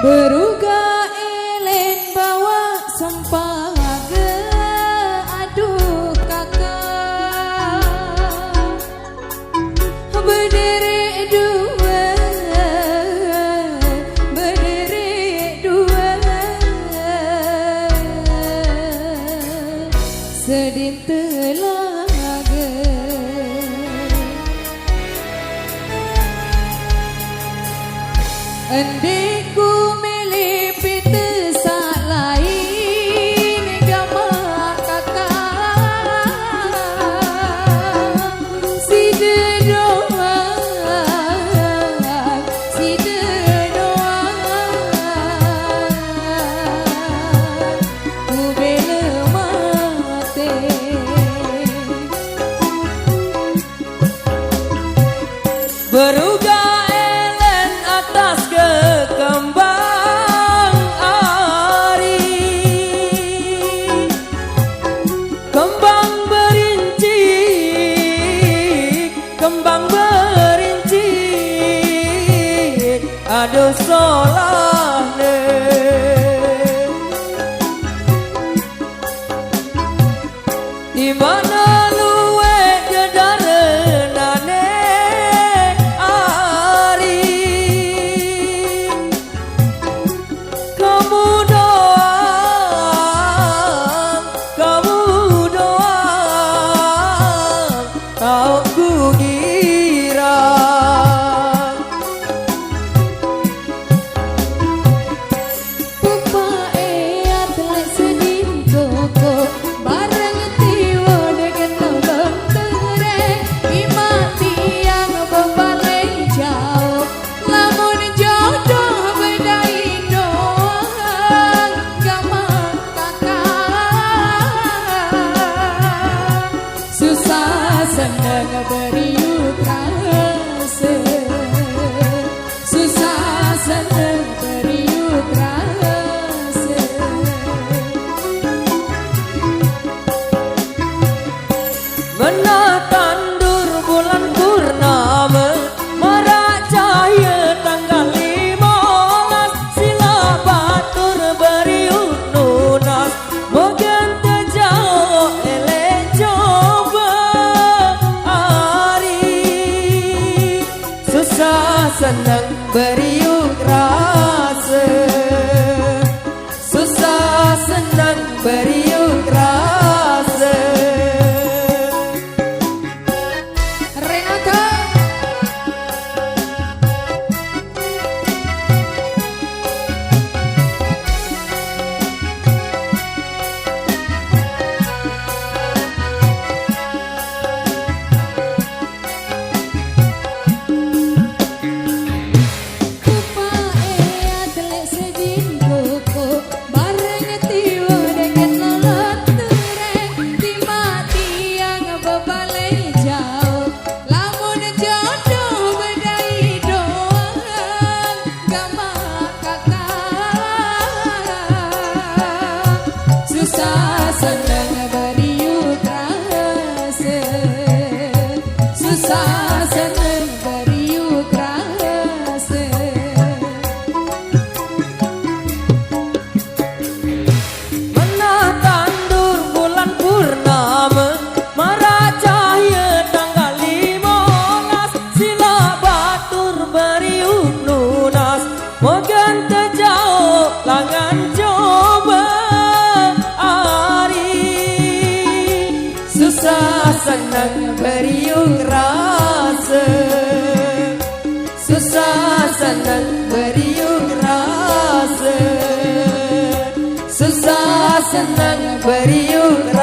Beruga elen bawa sempaga, aduh kakak berdiri dua, sedih telaga. Endiku milih pita sak lain gama kakak, si doang ku bela mati. Beruga elen atas kembang ari, kembang berinci, aduh solahne. Di mana luwe jadarenane ari, kamu doang kau ku girang. Pupae atlet sedih koko bareng tiwo dengan lembang tereng, imati yang berbalik jauh, lamun jodoh bedai doang gama kakak. Susah senang beriuk rasa, susah senang beriuk rasa. Menatandur bulan purnama, marak cahaya tanggal 15, sila batur beriuk lunas, mogen terjauh elek coba hari. Susah senang beriuk rasa, susah senang beriuk rasa. Renata Pupae atlet sedih koko bareng tiwo dengan lolot tereng, timati yang berbalik jauh, lamun jodoh bedai doang gama kakak. Susah senang beriuk rasa, susah senang beriuk rasa. Menatandur bulan purnama, marak cahaya tanggal 15, sila batur beriuk lunas, mogen terjauh langan coba hari. Susah senang beriuk rasa, susah senang beriuk rasa, susah senang beriuk rasa.